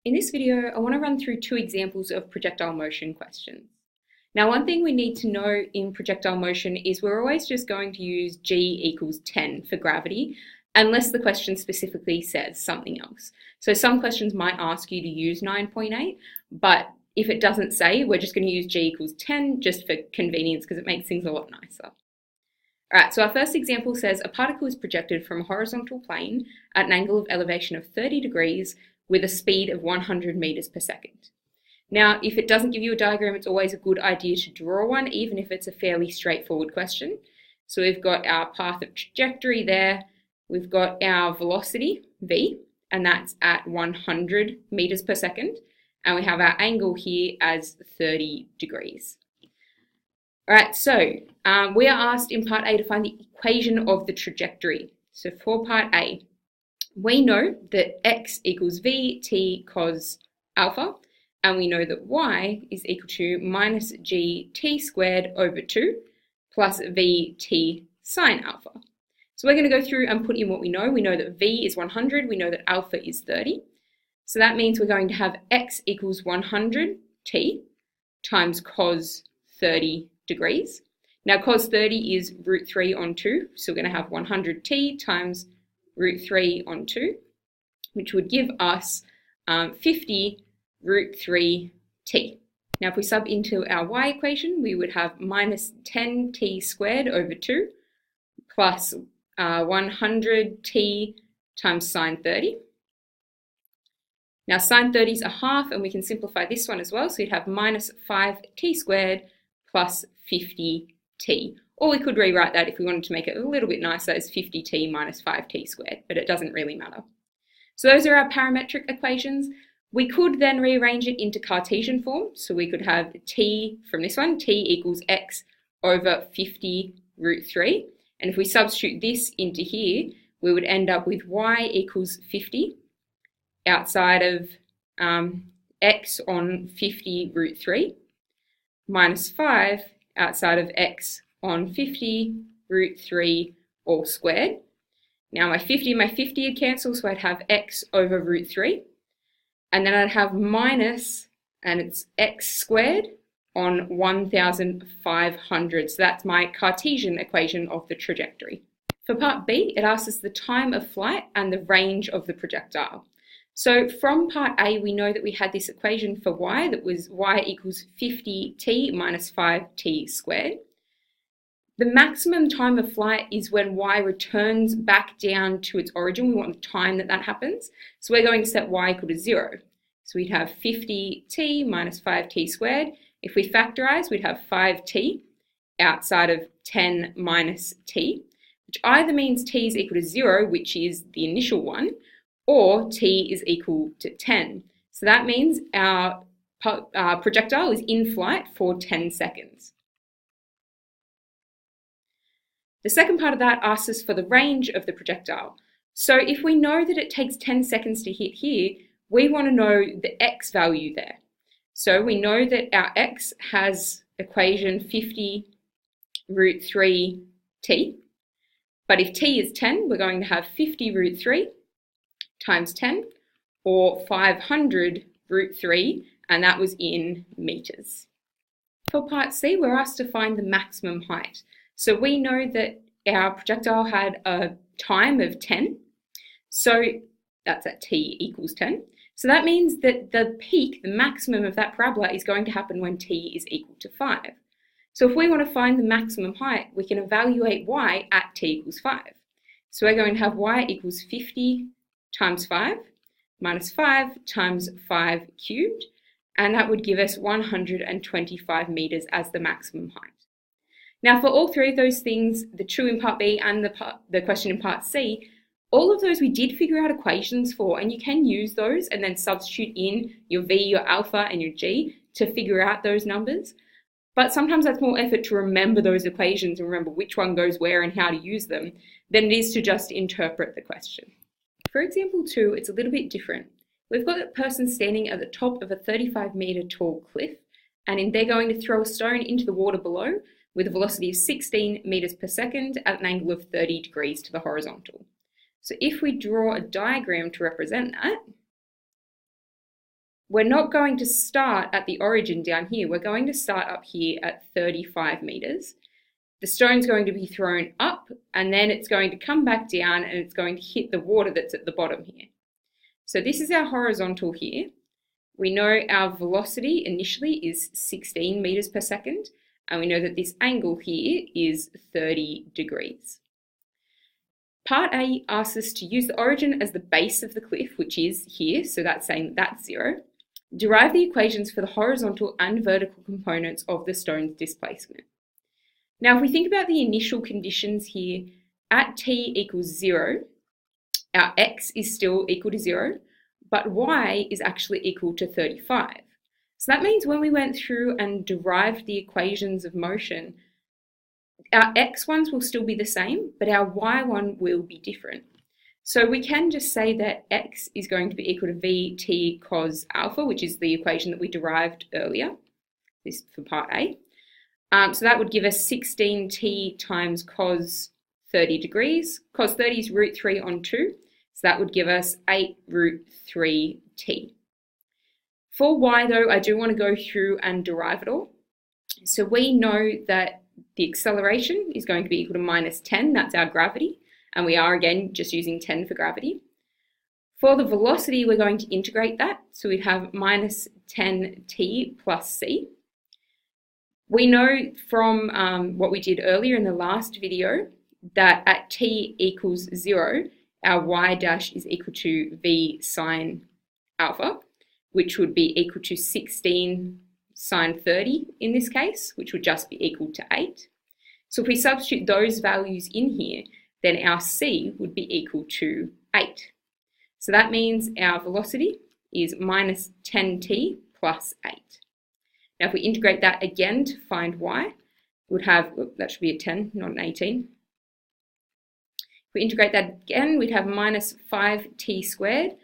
In this video, I want to run through two examples of projectile motion questions. Now, one thing we need to know in projectile motion is we're always just going to use g equals 10 for gravity, unless the question specifically says something else. So some questions might ask you to use 9.8, but if it doesn't say, we're just going to use g equals 10 just for convenience because it makes things a lot nicer. Alright, so our first example says a particle is projected from a horizontal plane at an angle of elevation of 30 degrees with a speed of 100 meters per second. Now, if it doesn't give you a diagram, it's always a good idea to draw one, even if it's a fairly straightforward question. So we've got our path of trajectory there, we've got our velocity, v, and that's at 100 meters per second, and we have our angle here as 30 degrees. Alright, so we are asked in part A to find the equation of the trajectory. So for part A, we know that x equals vt cos alpha, and we know that y is equal to minus gt squared over 2 plus vt sine alpha. So we're going to go through and put in what we know. We know that v is 100, we know that alpha is 30. So that means we're going to have x equals 100t times cos 30 degrees. Now cos 30 is root 3 on 2, so we're going to have 100t times root 3 on 2, which would give us 50 root 3t. Now if we sub into our y equation, we would have minus 10t squared over 2 plus 100t times sine 30. Now sine 30 is a half, and we can simplify this one as well, so you'd have minus 5t squared plus 50t. Or we could rewrite that if we wanted to make it a little bit nicer as 50t minus 5t squared, but it doesn't really matter. So those are our parametric equations. We could then rearrange it into Cartesian form. So we could have t from this one, t equals x over 50 root 3. And if we substitute this into here, we would end up with y equals 50 outside of x on 50 root 3 minus 5 outside of x on 50 root 3 all squared. Now my 50 and my 50 would cancel, so I'd have x over root 3. And then I'd have minus, and it's x squared on 1,500. So that's my Cartesian equation of the trajectory. For part B, it asks us the time of flight and the range of the projectile. So from part A, we know that we had this equation for y that was y equals 50t minus 5t squared. The maximum time of flight is when y returns back down to its origin. We want the time that happens. So we're going to set y equal to 0. So we'd have 50t minus 5t squared. If we factorize, we'd have 5t outside of 10 minus t, which either means t is equal to 0, which is the initial one, or t is equal to 10. So that means our projectile is in flight for 10 seconds. The second part of that asks us for the range of the projectile. So if we know that it takes 10 seconds to hit here, we want to know the x value there. So we know that our x has equation 50 root 3t, but if t is 10, we're going to have 50 root 3 times 10, or 500 root 3, and that was in meters. For part C, we're asked to find the maximum height. So we know that our projectile had a time of 10, so that's at t equals 10. So that means that the peak, the maximum of that parabola, is going to happen when t is equal to 5. So if we want to find the maximum height, we can evaluate y at t equals 5. So we're going to have y equals 50 times 5 minus 5 times 5 cubed, and that would give us 125 meters as the maximum height. Now for all three of those things, the two in part B and the question in part C, all of those we did figure out equations for, and you can use those and then substitute in your V, your alpha, and your G to figure out those numbers. But sometimes that's more effort to remember those equations and remember which one goes where and how to use them than it is to just interpret the question. For example 2, it's a little bit different. We've got a person standing at the top of a 35-meter tall cliff, and they're going to throw a stone into the water below with a velocity of 16 meters per second at an angle of 30 degrees to the horizontal. So if we draw a diagram to represent that, we're not going to start at the origin down here. We're going to start up here at 35 meters. The stone's going to be thrown up, and then it's going to come back down, and it's going to hit the water that's at the bottom here. So this is our horizontal here. We know our velocity initially is 16 meters per second, and we know that this angle here is 30 degrees. Part A asks us to use the origin as the base of the cliff, which is here, so that's saying that's 0. Derive the equations for the horizontal and vertical components of the stone's displacement. Now, if we think about the initial conditions here, at t equals 0, our x is still equal to 0, but y is actually equal to 35. So that means when we went through and derived the equations of motion, our x ones will still be the same, but our y one will be different. So we can just say that x is going to be equal to vt cos alpha, which is the equation that we derived earlier, this for part A. So that would give us 16t times cos 30 degrees. Cos 30 is root 3 on 2, so that would give us 8 root 3t. For y though, I do want to go through and derive it all. So we know that the acceleration is going to be equal to minus 10, that's our gravity. And we are, again, just using 10 for gravity. For the velocity, we're going to integrate that. So we'd have minus 10t plus c. We know from what we did earlier in the last video that at t equals 0, our y dash is equal to v sine alpha, which would be equal to 16 sine 30 in this case, which would just be equal to 8. So if we substitute those values in here, then our c would be equal to 8. So that means our velocity is minus 10t plus 8. Now if we integrate that again to find y, we would have, that should be a 10, not an 18. If we integrate that again, we'd have minus 5t squared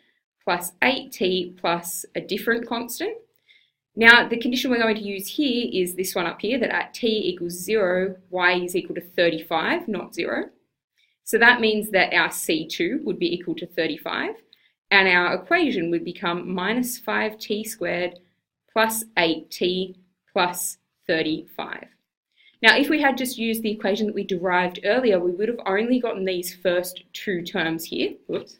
plus 8t plus a different constant. Now the condition we're going to use here is this one up here, that at t equals 0, y is equal to 35, not 0. So that means that our C2 would be equal to 35, and our equation would become minus 5t squared plus 8t plus 35. Now, if we had just used the equation that we derived earlier, we would have only gotten these first two terms here. Whoops,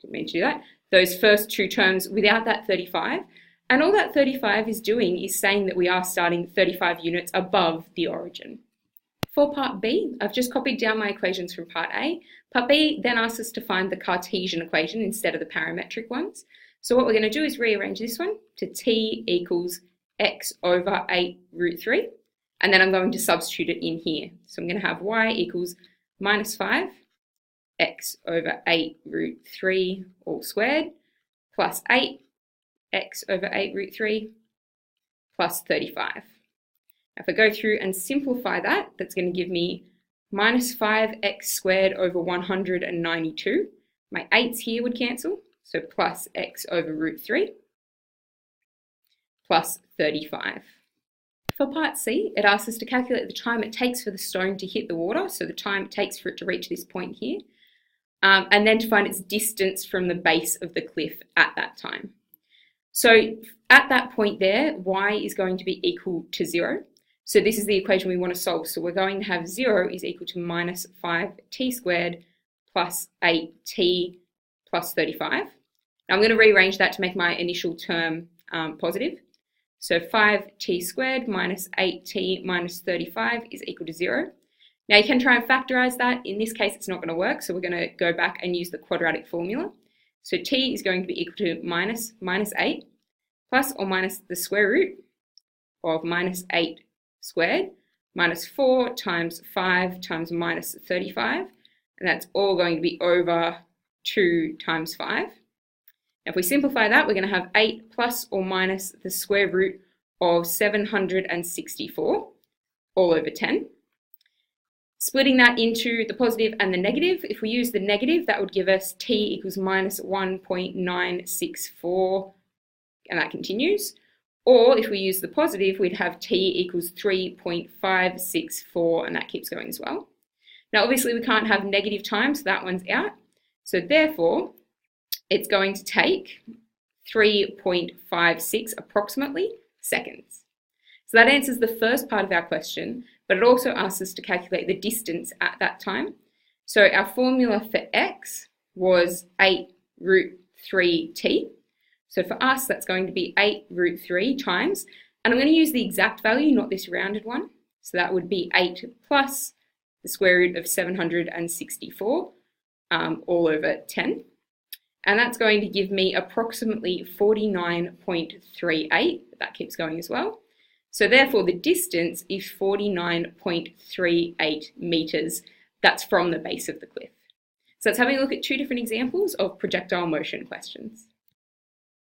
didn't mean to do that. Those first two terms without that 35. And all that 35 is doing is saying that we are starting 35 units above the origin. For part B, I've just copied down my equations from part A. Part B then asks us to find the Cartesian equation instead of the parametric ones. So what we're going to do is rearrange this one to t equals x over 8 root 3. And then I'm going to substitute it in here. So I'm going to have y equals minus 5 x over 8 root 3 all squared plus 8 x over 8 root 3 plus 35. If I go through and simplify that, that's going to give me minus 5x squared over 192. My 8's here would cancel, so plus x over root 3 plus 35. For part C, it asks us to calculate the time it takes for the stone to hit the water, so the time it takes for it to reach this point here, and then to find its distance from the base of the cliff at that time. So at that point there, y is going to be equal to 0. So this is the equation we want to solve. So we're going to have 0 is equal to minus 5t squared plus 8t plus 35. Now I'm going to rearrange that to make my initial term positive. So 5t squared minus 8t minus 35 is equal to 0. Now you can try and factorize that. In this case, it's not going to work. So we're going to go back and use the quadratic formula. So t is going to be equal to minus 8 plus or minus the square root of minus 8 squared minus 4 times 5 times minus 35, and that's all going to be over 2 times 5. Now if we simplify that, we're going to have 8 plus or minus the square root of 764 all over 10. Splitting that into the positive and the negative, if we use the negative, that would give us t equals minus 1.964, and that continues. Or if we use the positive, we'd have t equals 3.564, and that keeps going as well. Now, obviously, we can't have negative time, so that one's out. So therefore, it's going to take 3.56 approximately seconds. So that answers the first part of our question, but it also asks us to calculate the distance at that time. So our formula for x was 8 root 3t. So for us, that's going to be 8 root 3 times, and I'm going to use the exact value, not this rounded one. So that would be 8 plus the square root of 764 all over 10. And that's going to give me approximately 49.38. That keeps going as well. So therefore, the distance is 49.38 meters. That's from the base of the cliff. So let's have a look at two different examples of projectile motion questions.